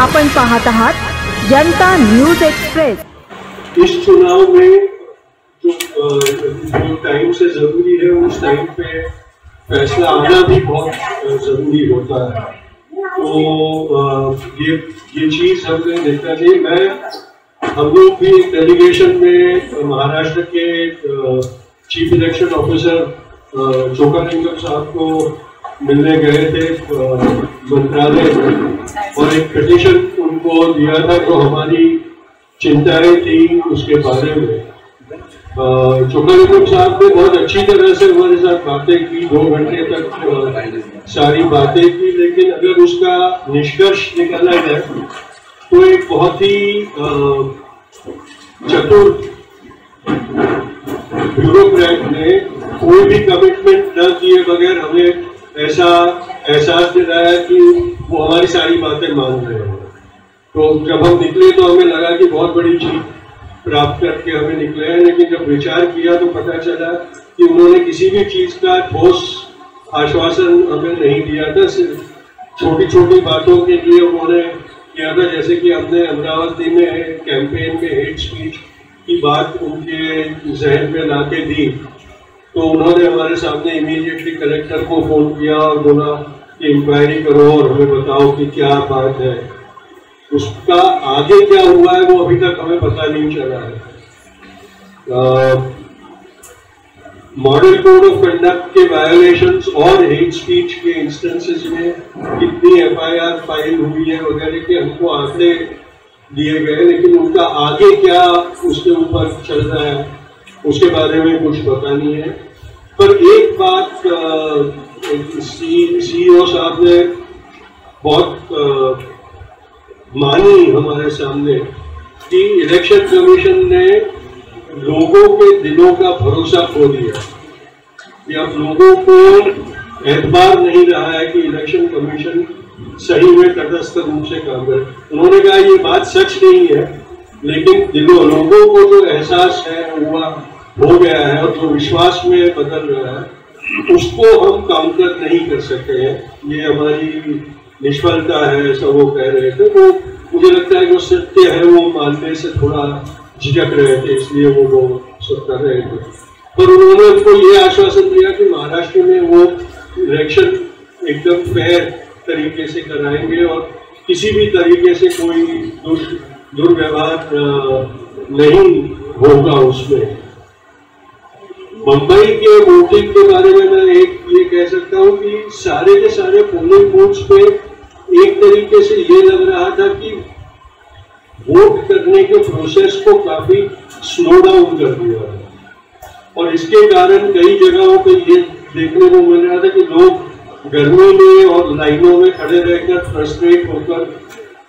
आपण पाहत आहात जनता न्यूज एक्सप्रेस। इस चुनाव में जो टाइम से जरूरी है उस टाइम पे फैसला आना भी बहुत जरूरी होता है। तो ये चीज हमने देखना चाहिए। हम लोग भी एक डेलीगेशन में महाराष्ट्र के चीफ इलेक्शन ऑफिसर चोक्कालिंगम साहब को मिलने गए थे मंत्रालय में और एक पिटीशन उनको दिया था जो हमारी चिंताएं थी उसके बारे में। चोक्कालिंगम साहब ने बहुत अच्छी तरह से हमारे साथ बातें की, 2 घंटे तक सारी बातें की, लेकिन अगर उसका निष्कर्ष निकाला जाए तो एक बहुत ही चतुर ब्यूरोक्रेट ने कोई भी कमिटमेंट न किए बगैर हमें ऐसा एहसास दिलाया कि वो हमारी सारी बातें मान रहे हैं। तो जब हम निकले तो हमें लगा कि बहुत बड़ी जीत प्राप्त करके हमें निकले हैं, लेकिन जब विचार किया तो पता चला कि उन्होंने किसी भी चीज का ठोस आश्वासन हमें नहीं दिया था। सिर्फ छोटी छोटी बातों के लिए उन्होंने किया था, जैसे कि हमने अमरावती में कैंपेन में हेट स्पीच की बात उनके जहन में ला के दी तो उन्होंने हमारे सामने इमीडिएटली कलेक्टर को फोन किया और बोला कि इंक्वायरी करो और हमें बताओ कि क्या बात है। उसका आगे क्या हुआ है वो अभी तक हमें पता नहीं चला है। मॉडल कोड ऑफ कंडक्ट के वायोलेशंस और हेट स्पीच के इंस्टेंसेस में कितनी FIR फाइल हुई है वगैरह के हमको आंकड़े दिए गए, लेकिन उनका आगे क्या उसके ऊपर चल रहा है उसके बारे में कुछ पता नहीं है। पर एक बात CEO साहब ने बहुत मानी हमारे सामने कि इलेक्शन कमीशन ने लोगों के दिलों का भरोसा खो दिया कि अब लोगों को एतबार नहीं रहा है कि इलेक्शन कमीशन सही में तटस्थ रूप से काम करे। उन्होंने कहा ये बात सच नहीं है, लेकिन लोगों को जो एहसास है हुआ हो गया है और जो विश्वास में बदल रहा है उसको हम काउंटर नहीं कर सकते हैं। ये हमारी निष्फलता है, ऐसा वो कह रहे थे। तो मुझे लगता है जो सत्य है वो मानने से थोड़ा झिझक रहे थे, इसलिए वो सब कर रहे थे। पर उन्होंने उनको ये आश्वासन दिया कि महाराष्ट्र में वो इलेक्शन एकदम फेयर तरीके से कराएंगे और किसी भी तरीके से कोई दुर्व्यवहार नहीं होगा उसमें। मुंबई के वोटिंग के बारे में मैं ये कह सकता हूँ कि सारे के सारे पोलिंग बूथ्स पे एक तरीके से ये लग रहा था कि वोट करने के प्रोसेस को काफी स्लो डाउन कर दिया है और इसके कारण कई जगहों पे ये देखने को मिल रहा था कि लोग गर्मी में और लाइनों में खड़े रहकर फ्रस्ट्रेट होकर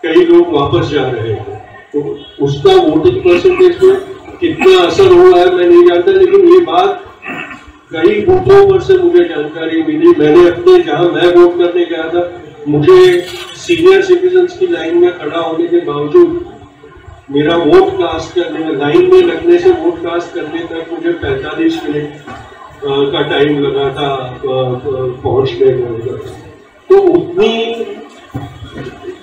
कई लोग वापस जा रहे हैं। तो उसका वोटिंग परसेंटेज में कितना असर हुआ है मैं नहीं जानता, लेकिन ये बात कई बूथों पर से मुझे जानकारी मिली। मैंने अपने जहां मैं वोट करने गया था मुझे सीनियर सिटीजन्स की लाइन में खड़ा होने के बावजूद मेरा वोट कास्ट करने में लाइन में लगने से वोट कास्ट करने तक मुझे 45 मिनट का टाइम लगा था पहुंचने में। तो उतनी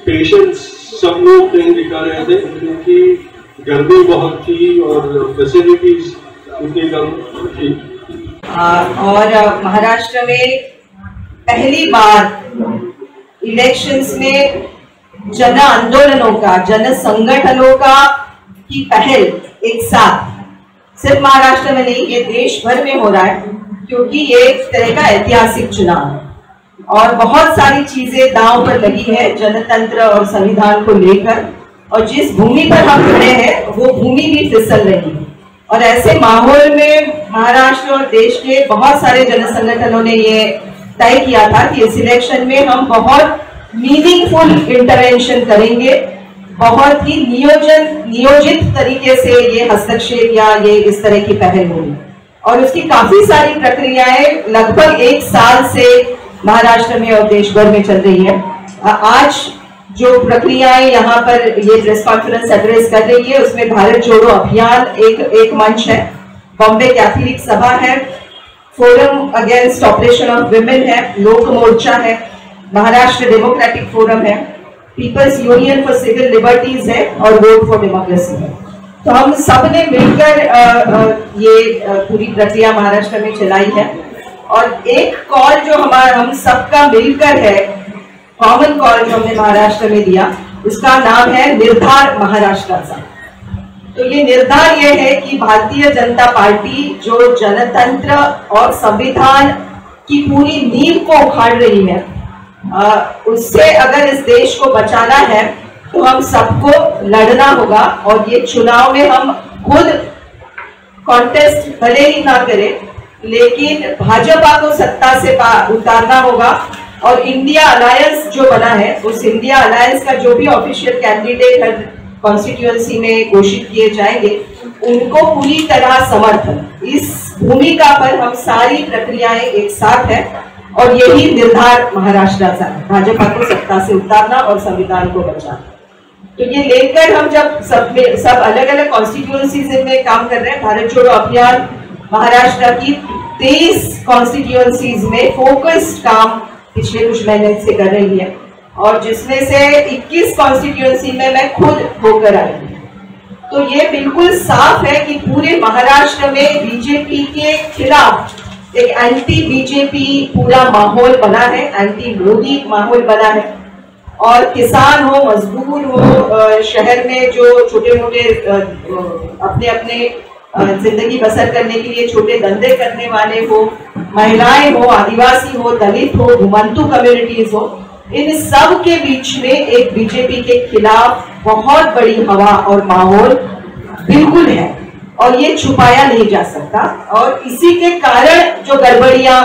पेशेंस सब लोग नहीं दिखा रहे थे क्योंकि गर्मी बहुत थी और फैसिलिटीज उतनी कम थी। और महाराष्ट्र में पहली बार इलेक्शंस में जन आंदोलनों का, जन संगठनों का की पहल एक साथ सिर्फ महाराष्ट्र में नहीं ये देश भर में हो रहा है, क्योंकि ये एक तरह का ऐतिहासिक चुनाव है और बहुत सारी चीजें दांव पर लगी है जनतंत्र और संविधान को लेकर। और जिस भूमि पर हम खड़े हैं वो भूमि भी फिसल रही है और ऐसे माहौल में महाराष्ट्र और देश के बहुत सारे जन संगठनों ने ये तय किया था कि इस इलेक्शन में हम बहुत मीनिंगफुल इंटरवेंशन करेंगे, बहुत ही नियोजित तरीके से ये हस्तक्षेप या ये इस तरह की पहल होगी और उसकी काफी सारी प्रक्रियाएं लगभग 1 साल से महाराष्ट्र में और देश भर में चल रही है। आज जो प्रक्रियाएं यहाँ पर ये प्रेस कॉन्फ्रेंस एड्रेस कर रही है उसमें भारत जोड़ो अभियान एक मंच है, बॉम्बे कैथोलिक सभा है, forum against operation of women है, लोक मोर्चा है, महाराष्ट्र डेमोक्रेटिक फोरम है peoples union for civil liberties है और वोट फॉर डेमोक्रेसी है। तो हम सब ने मिलकर ये पूरी प्रक्रिया महाराष्ट्र में चलाई है और एक कॉल जो हम सबका मिलकर है, कॉमन कॉल जो हमने महाराष्ट्र में दिया, उसका नाम है निर्धार महाराष्ट्राचा। तो ये निर्धार ये है कि भारतीय जनता पार्टी जो जनतंत्र और संविधान की पूरी नींव को उखाड़ रही है, उससे अगर इस देश को बचाना है तो हम सबको लड़ना होगा और ये चुनाव में हम खुद कॉन्टेस्ट भले ही ना करें, लेकिन भाजपा को सत्ता से उतारना होगा और इंडिया अलायंस जो बना है, उस इंडिया अलायंस का जो भी ऑफिशियल कैंडिडेट हर कॉन्स्टिट्यूएंसी में घोषित किए जाएंगे, उनको पूरी तरह समर्थन। इस भूमिका पर हम सारी प्रक्रियाएं एक साथ है और यही निर्धार महाराष्ट्राचा है, भाजपा को सत्ता से उतारना और संविधान को बचाना। तो ये लेकर हम जब सब अलग अलग कॉन्स्टिट्यूएंसीज में काम कर रहे हैं, भारत जोड़ो अभियान महाराष्ट्र की 23 कॉन्स्टिट्यूएंसीज में फोकस्ड काम पिछले कुछ महीने से कर रही है और जिसमें से 21 कॉन्स्टिट्यूएंसी में मैं खुद होकर आई हूँ। तो ये बिल्कुल साफ है कि पूरे महाराष्ट्र में बीजेपी के खिलाफ एक एंटी बीजेपी पूरा माहौल बना है, एंटी मोदी माहौल बना है और किसान हो, मजदूर हो, शहर में जो छोटे मोटे अपने अपने जिंदगी बसर करने के लिए छोटे धंधे करने वाले हो, महिलाएं हो, आदिवासी हो, दलित हो, घुमंतु कम्युनिटीज हो, इन सब के बीच में एक बीजेपी के खिलाफ बहुत बड़ी हवा और माहौल बिल्कुल है और ये छुपाया नहीं जा सकता। और इसी के कारण जो गड़बड़ियां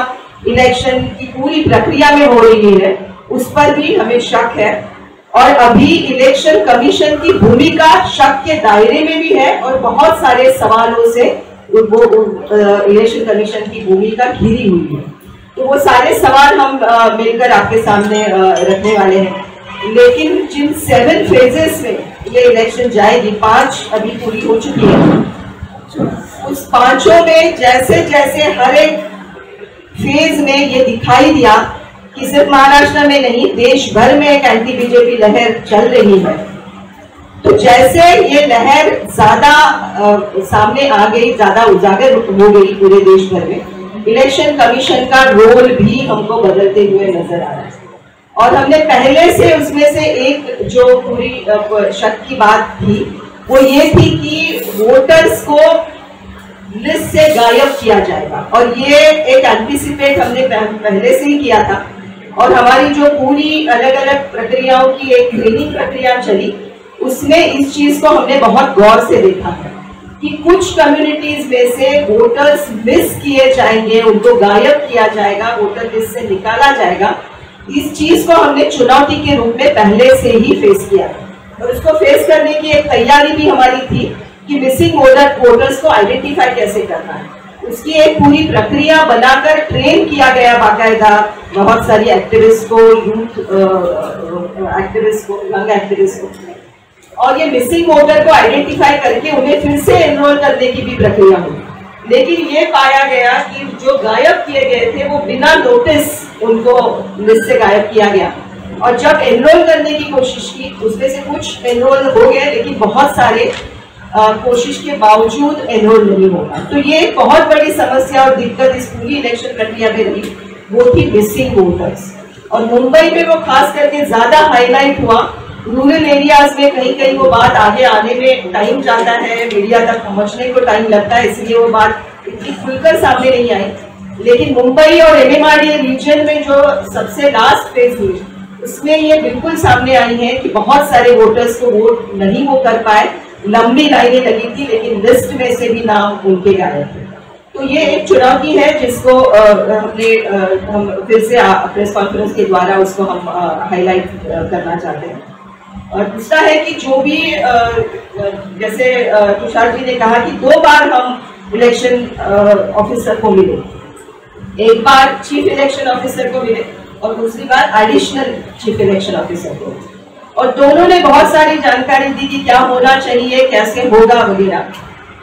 इलेक्शन की पूरी प्रक्रिया में हो रही है, उस पर भी हमें शक है और अभी इलेक्शन कमीशन की भूमिका शक के दायरे में भी है और बहुत सारे सवालों से वो इलेक्शन कमीशन की भूमिका घिरी हुई है। तो वो सारे सवाल हम मिलकर आपके सामने रखने वाले हैं। लेकिन जिन 7 फेजेस में ये इलेक्शन जाएगी, 5 अभी पूरी हो चुकी है, उस 5 में जैसे जैसे हर एक फेज में ये दिखाई दिया कि सिर्फ महाराष्ट्र में नहीं, देश भर में एक एंटी बीजेपी लहर चल रही है। तो जैसे ये लहर ज्यादा सामने आ गई, ज्यादा उजागर हो गई पूरे देश भर में, इलेक्शन कमीशन का रोल भी हमको बदलते हुए नजर आ रहा है। और हमने पहले से उसमें से एक जो पूरी शक की बात थी, वो ये थी कि वोटर्स को लिस्ट से गायब किया जाएगा और ये एक एंटिसिपेट हमने पहले से ही किया था और हमारी जो पूरी अलग अलग प्रक्रियाओं की एक ट्रेनिंग प्रक्रिया चली, उसमें इस चीज को हमने बहुत गौर से देखा है कि कुछ कम्युनिटीज में से वोटर्स मिस किए जाएंगे, उनको गायब किया जाएगा, वोटर लिस्ट से निकाला जाएगा। इस चीज को हमने चुनौती के रूप में पहले से ही फेस किया और उसको फेस करने की एक तैयारी भी हमारी थी कि मिसिंग वोटर्स को आइडेंटिफाई कैसे करना है। उसकी एक पूरी प्रक्रिया बनाकर ट्रेन किया गया बाकायदा बहुत सारी एक्टिविस्ट को, यूथ एक्टिविस्ट को, यंग एक्टिविस्ट को, और ये मिसिंग वोटर को आइडेंटिफाई करके उन्हें फिर से एनरोल करने की भी प्रक्रिया हुई। लेकिन ये पाया गया कि जो गायब किए गए थे वो बिना नोटिस उनको लिस्ट से गायब किया गया और जब एनरोल करने की कोशिश की, उसमें से कुछ एनरोल हो गए लेकिन बहुत सारे कोशिश के बावजूद एनरोल नहीं होगा। तो ये एक बहुत बड़ी समस्या और दिक्कत इस पूरी इलेक्शन प्रक्रिया में रही, वो थी मिसिंग वोटर्स। और मुंबई में वो खास करके ज्यादा हाईलाइट हुआ। रूरल एरियाज में कहीं कहीं वो बात आगे आने में टाइम जाता है, मीडिया तक पहुंचने को टाइम लगता है, इसलिए वो बात इतनी खुलकर सामने नहीं आई। लेकिन मुंबई और एमएमआरडीए रीजन में जो सबसे लास्ट फेज हुई, उसमें ये बिल्कुल सामने आई है कि बहुत सारे वोटर्स को वोट नहीं वो कर पाए, लंबी लाइनें लगी थी लेकिन लिस्ट में से भी नाम उनके गायब थे। तो ये एक चुनौती है जिसको हम फिर से प्रेस कॉन्फ्रेंस के द्वारा उसको हम हाईलाइट करना चाहते हैं। और दूसरा है कि जो भी जैसे तुषार जी ने कहा कि 2 बार हम इलेक्शन ऑफिसर को मिले, एक बार चीफ इलेक्शन ऑफिसर को मिले और दूसरी बार एडिशनल चीफ इलेक्शन ऑफिसर को, और दोनों ने बहुत सारी जानकारी दी कि क्या होना चाहिए, कैसे होगा वगैरह।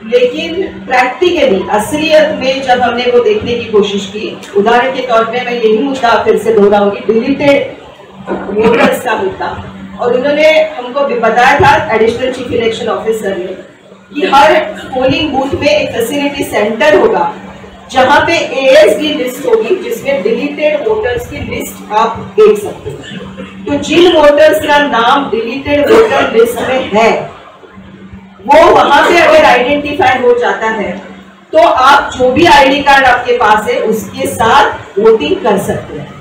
लेकिन प्रैक्टिकली असलियत में जब हमने वो देखने की कोशिश की, उदाहरण के तौर पे मैं यही मुद्दा फिर से दोहराऊंगी, डिलीटेड वोटर्स का मुद्दा। और उन्होंने हमको बताया था एडिशनल चीफ इलेक्शन ऑफिसर ने कि हर पोलिंग बूथ में एक फैसिलिटी सेंटर होगा जहां पे ASD लिस्ट होगी जिसमें डिलीटेड वोटर्स की लिस्ट आप देख सकते हैं। तो जिन वोटर्स का नाम डिलीटेड वोटर लिस्ट में है वो वहां पे अगर आइडेंटिफाई हो जाता है तो आप जो भी ID कार्ड आपके पास है उसके साथ वोटिंग कर सकते हैं।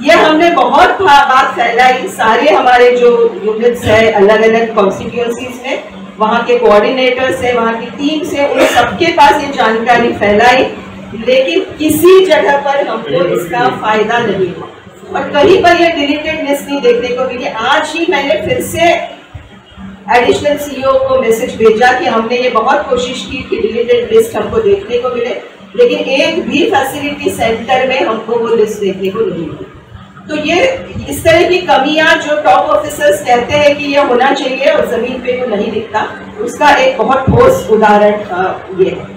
ये हमने बहुत बात फैलाई, सारे हमारे जो यूनिट्स है अलग अलग कॉन्स्टिट्यूएंसीज में, वहाँ के कोऑर्डिनेटर्स है, वहाँ की टीम्स है, उन सबके पास ये जानकारी फैलाई, लेकिन किसी जगह पर हमको इसका फायदा नहीं हुआ और कहीं पर ये डिलीटेड लिस्ट नहीं देखने को मिली। आज ही मैंने फिर से एडिशनल CEO को मैसेज भेजा कि हमने ये बहुत कोशिश की कि डिलीटेड लिस्ट हमको देखने को मिले, लेकिन एक भी फैसिलिटी सेंटर में हमको वो लिस्ट देखने को नहीं मिली। तो ये इस तरह की कमियां जो टॉप ऑफिसर्स कहते हैं कि ये होना चाहिए और जमीन पे वो नहीं दिखता, उसका एक बहुत ठोस उदाहरण ये है।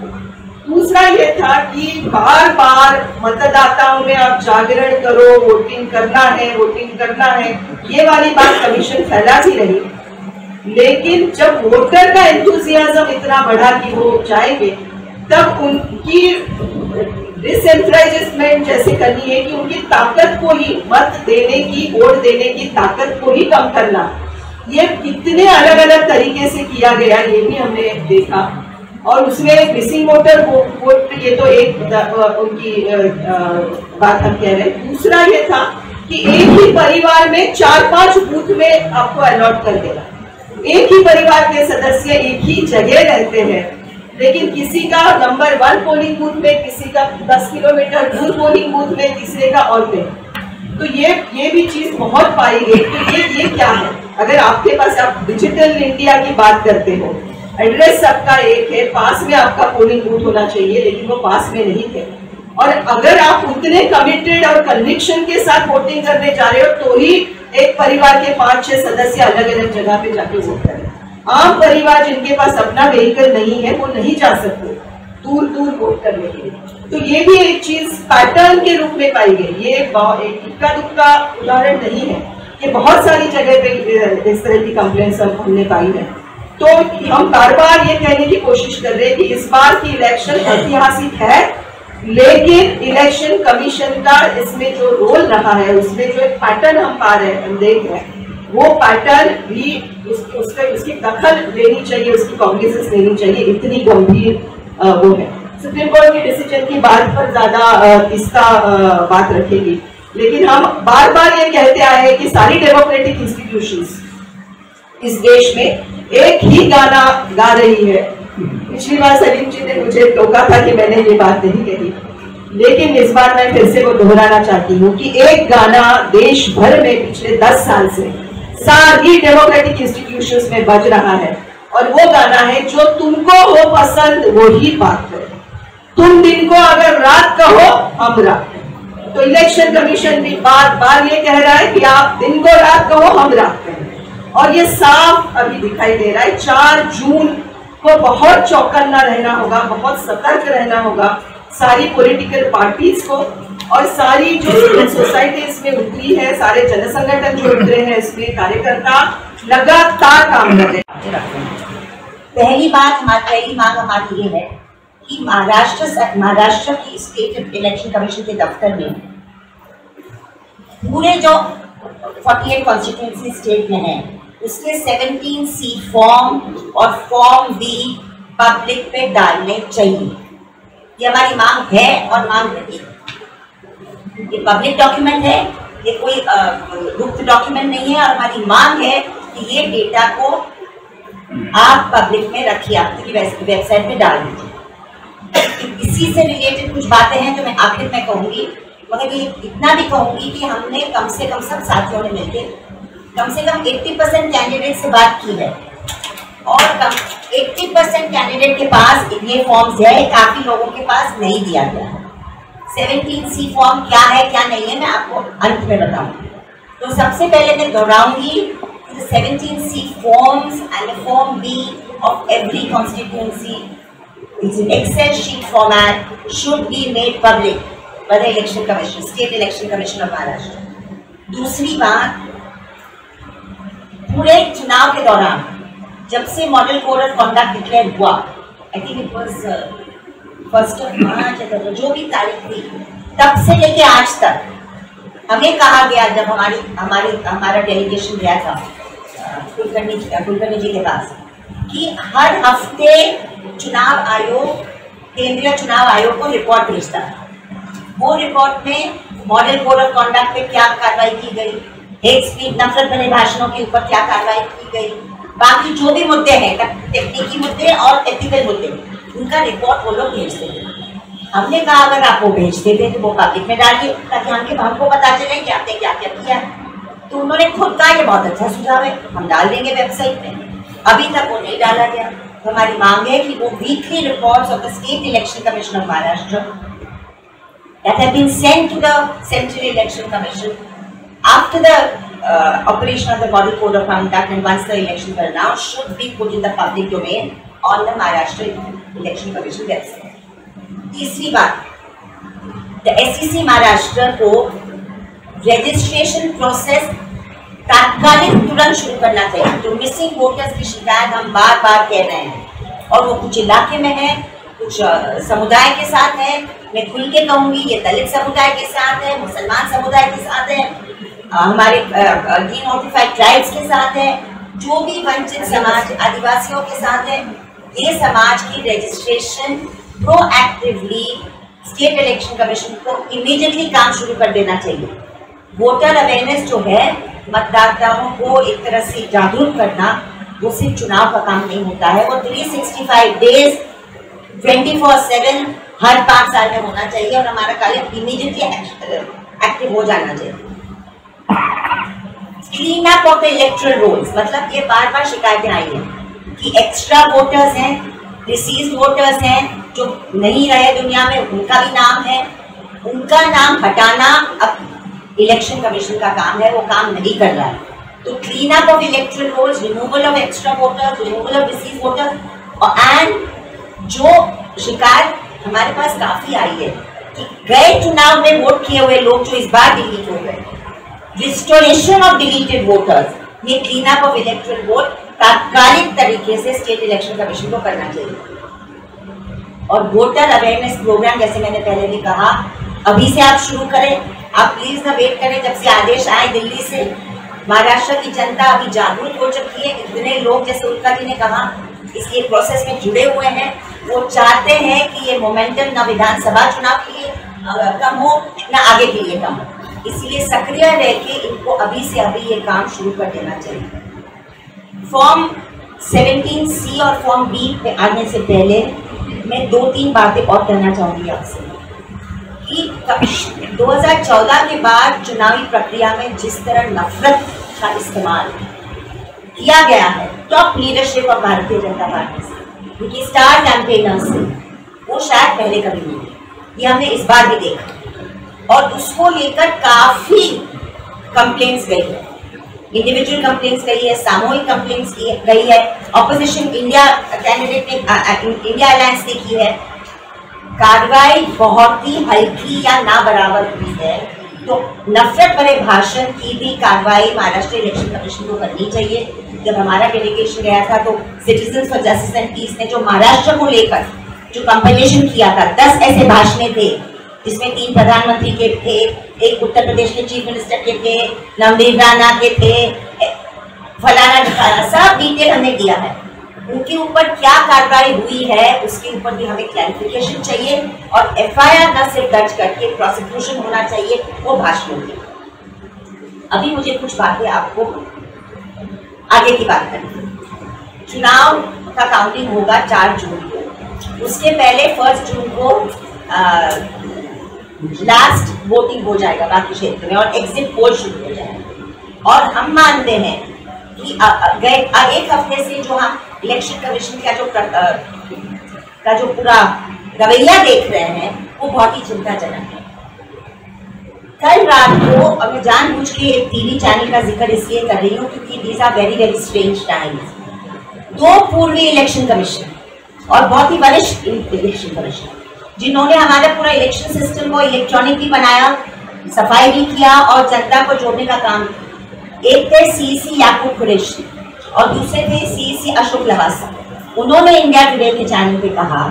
दूसरा ये था कि बार बार मतदाताओं में आप जागरण करो, वोटिंग करना है, ये वाली बात कमीशन फैलाती रही, लेकिन जब वोटर का एंथुसियाज्म इतना बढ़ा कि वो चाहेंगे, तब उनकी डिसेंट्रलाइजमेंट जैसे करनी है कि उनकी ताकत को ही, मत देने की, वोट देने की ताकत को ही कम करना, ये कितने अलग अलग तरीके से किया गया ये भी हमने देखा। और उसमें मिसिंग वोटर वोट ये तो एक उनकी बात हम कह रहे हैं। दूसरा ये था कि एक ही परिवार में 4-5 बूथ में आपको अलॉट कर देना, एक ही परिवार के सदस्य एक ही जगह रहते हैं, लेकिन किसी का नंबर 1 पोलिंग बूथ में, किसी का 10 किलोमीटर दूर पोलिंग बूथ में, तीसरे का और कहीं। तो ये भी चीज बहुत पाई गई। तो ये क्या है, अगर आपके पास, आप डिजिटल इंडिया की बात करते हो, एड्रेस सबका एक है, पास में आपका पोलिंग बूथ होना चाहिए, लेकिन वो पास में नहीं थे। और अगर आप उतने कमिटेड और कन्विक्शन के साथ वोटिंग करने जा रहे हो तो ही एक परिवार के 5-6 सदस्य अलग अलग जगह पे जाके वोट करें। आम परिवार जिनके पास अपना व्हीकल नहीं है वो नहीं जा सकते दूर दूर वोट करने के लिए। तो ये भी एक चीज पैटर्न के रूप में पाई गई, ये एक इक्का दुक्का उदाहरण नहीं है, ये बहुत सारी जगह पे इस तरह की कंप्लेंट्स हमने पाई है। तो हम बार बार ये कहने की कोशिश कर रहे हैं कि इस बार की इलेक्शन ऐतिहासिक है, लेकिन इलेक्शन कमीशन का इसमें जो रोल रहा है, उसमें जो एक पैटर्न हम पा रहे हैं, हम देख रहे हैं, वो पैटर्न भी उसकी दखल लेनी चाहिए, उसकी कॉग्निजेंस लेनी चाहिए, इतनी गंभीर वो है। सुप्रीम कोर्ट के डिसीजन की बात पर ज्यादा इसका बात रखेगी, लेकिन हम बार बार ये कहते आए हैं कि सारी डेमोक्रेटिक इंस्टीट्यूशंस इस देश में एक ही गाना गा रही है। पिछली बार सलीम जी ने मुझे टोका था कि मैंने ये बात नहीं कही, लेकिन इस बार मैं फिर से वो दोहराना चाहती हूँ कि एक गाना देश भर में पिछले 10 साल से सारी डेमोक्रेटिक इंस्टीट्यूशंस में बज रहा है, और वो गाना है जो तुमको हो पसंद वो ही बात करो, तुम दिन को अगर रात कहो हम रात। तो इलेक्शन कमीशन भी बार बार ये कह रहा है कि आप दिन को रात कहो हम रात कहें, और ये साफ अभी दिखाई दे रहा है। 4 जून को बहुत चौकन्ना रहना होगा, बहुत सतर्क रहना होगा सारी पॉलिटिकल पार्टीज को, और सारी जो सिविल सोसाइटी इसमें उतरी है, सारे जनसंगठन जो उतरे हैं इसमें, कार्यकर्ता लगातार काम कर रहे हैं। पहली मांग हमारी ये है कि महाराष्ट्र की स्टेट इलेक्शन कमीशन के दफ्तर में पूरे जो 48 कॉन्स्टिट्यूंसी स्टेट में है उसके 17C फॉर्म और फॉर्म B पब्लिक पे डालने चाहिए। ये हमारी मांग है और मांग रही है। ये पब्लिक डॉक्यूमेंट है, ये कोई गुप्त डॉक्यूमेंट नहीं है, और हमारी मांग है कि ये डेटा को आप पब्लिक में रखिए, आपकी वेबसाइट पे डाल दीजिए। इसी से रिलेटेड कुछ बातें हैं जो मैं आखिर में कहूँगी, मगर ये इतना भी कहूँगी कि हमने कम से कम सब साथियों ने मिलकर कम से कम 80% कैंडिडेट से बात की है, और 80% कैंडिडेट के पास ये फॉर्म्स है, काफ़ी लोगों के पास नहीं दिया गया है। 17C फॉर्म क्या है क्या नहीं है मैं आपको अंत में बताऊंगी। तो सबसे पहले मैं दोहराऊंगी, 17C forms and the form B of every constituency is in Excel sheet format should be made public by the Election Commission, State Election Commission of Maharashtra. दूसरी बात, चुनाव के दौरान जब से model code of conduct declare हुआ, I think it was 1 मार्च, जो भी तारीख थी, तब से लेके आज तक हमें कहा गया, जब हमारा डेलीगेशन गया था कुलकर्णी जी के पास, कि हर हफ्ते चुनाव आयोग, केंद्रीय चुनाव आयोग को रिपोर्ट भेजता है। वो रिपोर्ट में मॉडल कोड ऑफ कॉन्डक्ट पे क्या कार्रवाई की गई, हेट स्पीच, नफरत भरे भाषणों के ऊपर क्या कार्रवाई की गई, बाकी जो भी मुद्दे हैं, टेक्निकी मुद्दे और एथिकल मुद्दे, उनका रिपोर्ट वो लोग भेजते थे। हमने कहा अगर आप वो भेजते थे तो वो पब्लिक में डालिए, ताकि हमको पता चले कि आपने क्या क्या किया। तो उन्होंने खुद कहा ये बहुत अच्छा सुझाव है, हम डाल देंगे वेबसाइट में। अभी तक वो नहीं डाला गया। तो हमारी मांग है कि वो weekly reports of the state election commission of Maharashtra that have been sent to the Central Election Commission after the operation of the Model Code of Conduct and once the elections are announced should be put in the public domain on the Maharashtra Election Commission website. तीसरी बात, the SEC Maharashtra को registration process तात्कालिक तुरंत शुरू करना चाहिए। तो missing voters की शिकायत हम बार बार कह रहे हैं और वो कुछ इलाके में है, कुछ समुदाय के साथ है। मैं खुल के कहूँगी ये दलित समुदाय के साथ है, मुसलमान समुदाय के साथ है, हमारे डीनोटिफाइड ट्राइब्स के साथ है, जो भी वंचित समाज आदिवासियों के साथ है। ये समाज की registration proactively state election commission को इमीडिएटली काम शुरू कर देना चाहिए। वोटर अवेयरनेस जो है, मतदाताओं को एक तरह से जागरूक करना, वो सिर्फ चुनाव का काम नहीं होता है, वो 365 डेज 24/7 हर 5 साल में होना चाहिए और हमारा कार्य इमीडिएटली एक्टिव हो जाना चाहिए। Clean up of the electoral rolls, मतलब ये बार बार शिकायतें आई हैं कि एक्स्ट्रा वोटर्स हैं, डिसीज्ड वोटर्स हैं जो नहीं रहे दुनिया में, उनका भी नाम है, उनका नाम हटाना अब इलेक्शन कमीशन का काम है, वो काम नहीं कर रहा है। तो clean up of electoral rolls, removal of extra voters, removal of deceased voters. And जो शिकायत हमारे पास काफी आई है कि गए चुनाव में वोट किए हुए लोग जो इस बार डिलीट हो गए, रिस्टोरेशन ऑफ डिलीटेड वोटर्स, ये clean up of electoral vote तात्कालिक तरीके से स्टेट इलेक्शन कमीशन को करना चाहिए। और वोटर अवेयरनेस प्रोग्राम, जैसे मैंने पहले भी कहा, अभी से आप शुरू करें। आप प्लीज ना वेट करें जब से आदेश आए दिल्ली से। महाराष्ट्र की जनता अभी जागरूक हो चुकी है। इतने लोग, जैसे उल्का जी ने कहा, इसके प्रोसेस में जुड़े हुए हैं। वो चाहते हैं कि ये मोमेंटम ना विधानसभा चुनाव के लिए कम हो, ना आगे के लिए कम हो। इसलिए सक्रिय रह के इनको अभी से अभी ये काम शुरू कर देना चाहिए। फॉर्म 17C और फॉर्म B पे आने से पहले मैं 2-3 बातें और कहना चाहूँगी आपसे कि 2014 के बाद चुनावी प्रक्रिया में जिस तरह नफरत का इस्तेमाल किया गया है top leadership of Bharatiya Janata party से, उनकी स्टार कैंपेनर्स से, वो शायद पहले कभी नहीं हुई। ये हमने इस बार भी देखा और उसको लेकर काफी कंप्लेंट्स गई है, इंडिविजुअल कंप्लेंट्स गई है, सामूहिक कंप्लेंट्स गई है। ऑपोजिशन इंडिया कैंडिडेट ने, इंडिया अलायंस ने की है। कार्रवाई बहुत ही हल्की या ना बराबर हुई है। तो नफरत भरे भाषण की भी कार्रवाई महाराष्ट्र इलेक्शन कमीशन को करनी चाहिए। जब हमारा डेलीगेशन गया था तो citizens for justice and peace ने जो महाराष्ट्र को लेकर जो कंपाइलेशन किया था, 10 ऐसे भाषण थे जिसमें 3 प्रधानमंत्री के थे, एक उत्तर प्रदेश के चीफ मिनिस्टर के थे, नवनीत राणा के थे, फलाना ढिकाना, सब डिटेल हमने दिया है। उनके ऊपर क्या कार्रवाई हुई है उसके ऊपर भी हमें क्लैरिफिकेशन चाहिए और FIR न सिर्फ दर्ज करके प्रोसिक्यूशन होना चाहिए वो भाषणों की। अभी मुझे कुछ बातें आपको आगे की बात करनी। चुनाव का काउंटिंग होगा 4 जून को। उसके पहले 1 जून को लास्ट वोटिंग हो जाएगा बाकी क्षेत्र में और एग्जिट पोल शुरू हो जाएगा। और हम मानते हैं कि एक हफ्ते से जो हम इलेक्शन कमीशन का जो पूरा रवैया देख रहे हैं वो बहुत ही चिंताजनक है। कल रात को, अब मैं जानबूझ के एक टीवी चैनल का जिक्र इसलिए कर रही हूँ क्योंकि these are very very strange times. 2 पूर्वी इलेक्शन कमीशन और बहुत ही वरिष्ठ इलेक्शन कमीशन जिन्होंने हमारा पूरा इलेक्शन सिस्टम को इलेक्ट्रॉनिक भी बनाया, सफाई भी किया और जनता को जोड़ने का काम किया। एक थे CC याकूब कुरैशी और दूसरे थे CEC अशोक लवासा। उन्होंने इंडिया टुडे के चैनल पे कहा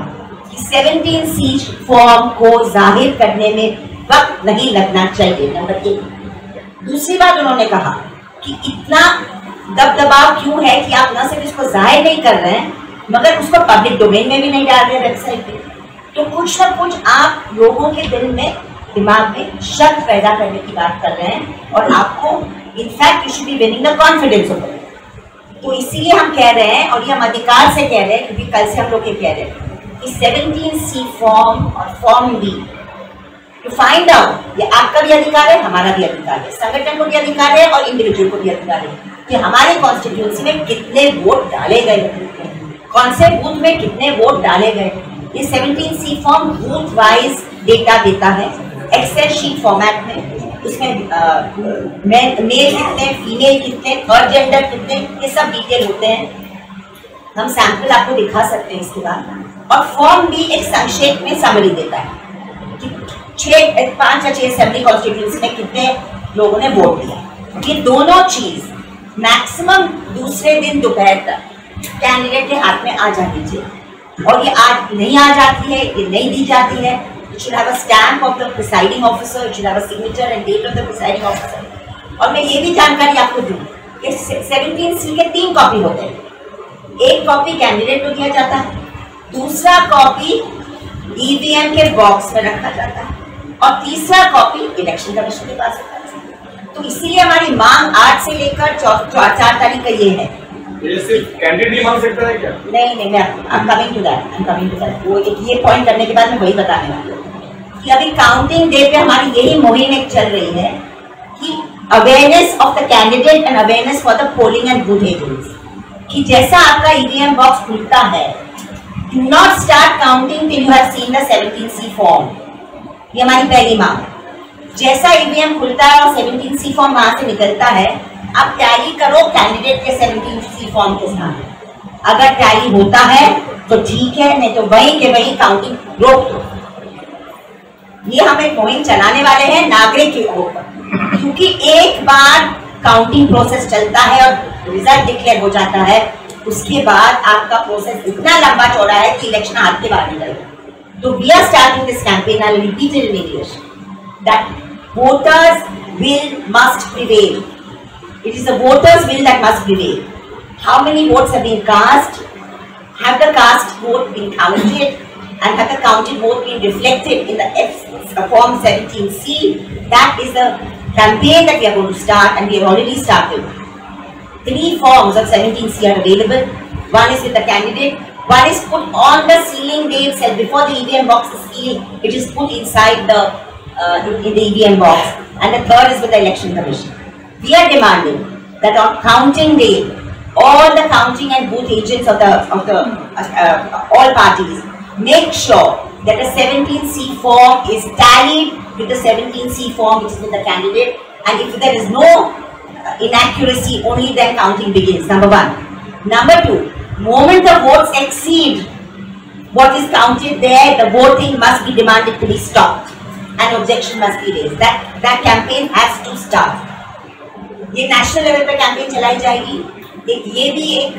कि 17 सीट फॉर्म को जाहिर करने में वक्त नहीं लगना चाहिए, नंबर 1। दूसरी बात उन्होंने कहा कि इतना दबदबाव क्यों है कि आप न सिर्फ इसको जाहिर नहीं कर रहे हैं मगर उसको पब्लिक डोमेन में भी नहीं डाल रहे वेबसाइट पे। तो कुछ ना कुछ आप लोगों के दिल में, दिमाग में शक पैदा करने की बात कर रहे हैं और आपको in fact you should be winning the confidence of it. तो इसीलिए हम कह रहे हैं, और ये हम अधिकार से कह रहे हैं क्योंकि कल से हम लोग ये कह रहे हैं कि 17C फॉर्म और form B to find out, ये आपका भी अधिकार है, हमारा भी अधिकार है, संगठन को भी अधिकार है और इंडिविजुअल को भी अधिकार है कि हमारे कॉन्स्टिट्यूंसी में कितने वोट डाले गए, कौन से बूथ में कितने वोट डाले गए। ये 17C form booth wise data देता है एक्सेल शीट फॉर्मेट में। उसमें मेल कितने, फीमेल कितने, थर्ड जेंडर कितने, ये सब डिटेल होते हैं। हम सैंपल आपको दिखा सकते हैं इसके बाद। और फॉर्म B एक संक्षेप में समरी देता है कि 5 या 6 असेंबली कॉन्स्टिट्यूंसी में कितने लोगों ने वोट दिया। ये दोनों चीज मैक्सिमम दूसरे दिन दोपहर तक कैंडिडेट के हाथ में आ जानी चाहिए। और ये आज नहीं आ जाती है, ये नहीं दी जाती है। It should have a stamp of the presiding officer, it should have a signature and date of the presiding officer। और मैं ये भी जानकारी आपको दूँ कि 17C के 3 कॉपी होते हैं। एक कॉपी कैंडिडेट को दिया जाता है, दूसरा कॉपी EVM के बॉक्स में रखा जाता है और तीसरा कॉपी इलेक्शन कमीशन के पास होता है। तो इसीलिए हमारी मांग 8 से लेकर 4 तारीख का ये है। ये सिर्फ कैंडिडेट ही मांग सकता है क्या? नहीं, मैं कमिंग टू दैट। वो एक ये पॉइंट करने के बाद मैं वही बताने वाली हूँ कि अभी काउंटिंग डे पे हमारी यही मुहिम एक चल रही है कि awareness of the candidate and awareness for the polling and booth agents, कि जैसा आपका EVM बॉक्स खुलता है, do not start counting till you have seen the 17C form. ये हमारी पहली मांग है। जैसा EVM खुलता है और 17C फॉर्म वहां से निकलता है, आप टैली करो कैंडिडेट के 17C फॉर्म के साथ। अगर टैली होता है तो ठीक है, नहीं तो वहीं के वहीं काउंटिंग रोक दो। ये हम एक मुहिम चलाने वाले हैं नागरिक के ऊपर, क्योंकि एक बार काउंटिंग प्रोसेस चलता है और रिजल्ट डिक्लेयर हो जाता है, उसके बाद आपका प्रोसेस इतना लंबा चौड़ा है कि इलेक्शन हाथ के बाहर निकलेगा। तो we are starting this campaign, I will repeat it in English, that voters will must prevail. It is the voters' will that must prevail. How many votes have been cast? Have the cast vote been counted? And have the counted vote been reflected in the form 17C? That is the campaign that we are going to start, and we have already started. 3 forms of 17C are available. One is with the candidate. One is put on the sealing day itself. Before the EVM box is sealed, it is put inside the in the EVM box. And the third is with the Election Commission. We are demanding that on counting day, all the counting and booth agents of the all parties make sure that the 17C form is tallied with the 17C form which is with the candidate, and if there is no inaccuracy, only then counting begins. Number 1. Number 2, moment the votes exceed what is counted there, the voting must be demanded to be stopped and objection must be raised. That campaign has to start. ये national level पे campaign चलाई जाएगी। एक ये भी एक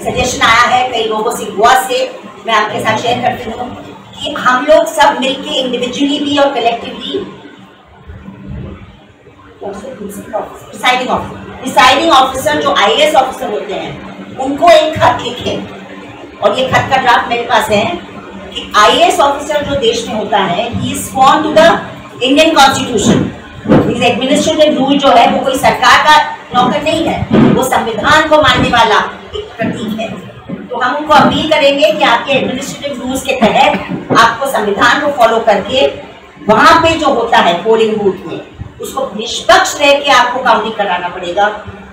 suggestion आया है कई लोगों से, गोवा से, मैं आपके साथ शेयर करती हूँ कि हम लोग सब मिलके इंडिविजुअली भी और कलेक्टिवली डिसाइडिंग ऑफिसर जो IAS ऑफिसर होते हैं उनको एक खत लिखें, और ये खत का ड्राफ्ट मेरे पास है कि IAS ऑफिसर जो देश में होता है, he is sworn to the Indian constitution. Administrative rule जो है वो कोई सरकार का नौकर नहीं है, वो संविधान को मानने वाला एक प्रतीक है। तो हम उनको अपील करेंगे कि आपके एडमिनिस्ट्रेटिव रूल्स के तहत आपको संविधान को फॉलो करके वहां पे जो होता है पोलिंग बूथ में, उसको निष्पक्ष रह के आपको काउंटिंग कराना पड़ेगा।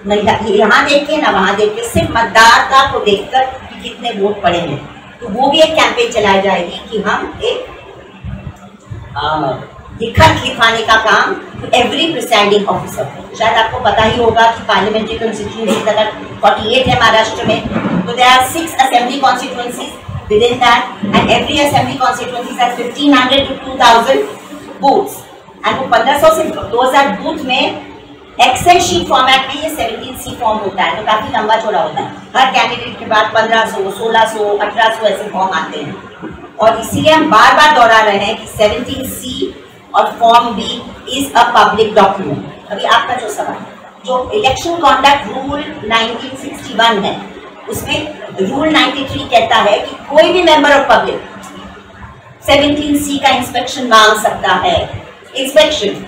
न यहाँ देख के ना वहां देख के, सिर्फ मतदाता को देखकर कि कितने वोट पड़े हैं। तो वो भी एक कैंपेन चलाई जाएगी कि हम एक खत लिखवाने का काम एवरी प्रिसाइडिंग ऑफिसर। शायद आपको पता ही होगा कि पार्लियामेंट्री कॉन्स्टिट्यूंसी अगर 48 है महाराष्ट्र में, तो there are 6 assembly constituencies within that, and every assembly constituency has 1500 to 2000 booths, and वो 1500 से 2000 बूथ में एक्सेल शीट फॉर्मेट में ये 17C फॉर्म होता है, तो काफी लंबा चौड़ा होता है। हर कैंडिडेट के बाद 1500, 1600, 1800 ऐसे फॉर्म आते हैं, और इसीलिए हम बार बार दोहरा रहे हैं कि 17C और form B is a public document. अभी आपका जो सवाल, जो इलेक्शन कॉन्डक्ट रूल 1961 है, उसमें रूल 93 कहता है कि कोई भी मेंबर ऑफ पब्लिक 17C का इंस्पेक्शन मांग सकता है। इंस्पेक्शन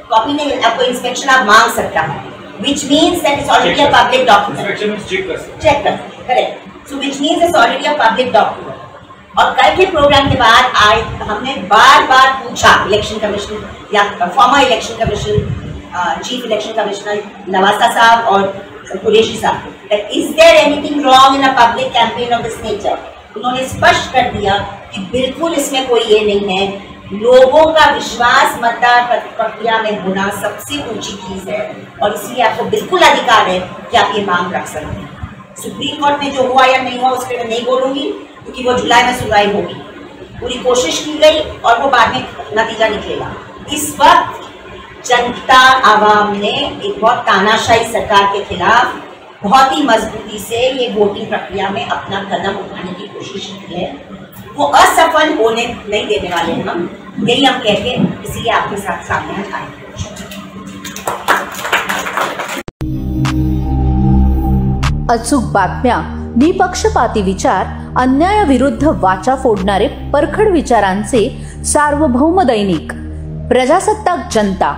कॉपी नहीं, आपको इंस्पेक्शन आप मांग सकता है, which means that it's already a public document. Inspection means check कर, correct. So which means it's already a public document. और कल के प्रोग्राम के बाद आज हमने बार बार पूछा इलेक्शन कमीशन या former election commission chief election commissioner Lavasa साहब और कुरैशी साहब, that is there anything wrong in a public campaign of this nature? उन्होंने स्पष्ट कर दिया कि बिल्कुल इसमें कोई ये नहीं है। लोगों का विश्वास मतदान प्रक्रिया में होना सबसे ऊंची चीज है, और इसलिए आपको बिल्कुल अधिकार है कि आप ये मांग रख सकते हैं। सुप्रीम कोर्ट में जो हुआ या नहीं हुआ उस पर मैं नहीं बोलूंगी, क्योंकि वो जुलाई में सुनवाई होगी। पूरी कोशिश की गई और वो बाद में नतीजा निकलेगा। इस वक्त जनता आवाम ने एक बहुत तानाशाही सरकार के खिलाफ बहुत ही मजबूती से ये वोटिंग प्रक्रिया में अपना कदम उठाने की कोशिश की है। वो असफल होने नहीं देने वाले हैं हम, यही हम कह के इसीलिए आपके साथ सामने आए। अचूक बातम्या, निपक्षपाती विचार, अन्यायाविरुद्ध वाचा फोडणारे परखड विचारांचे सार्वभौम दैनिक प्रजासत्ताक जनता।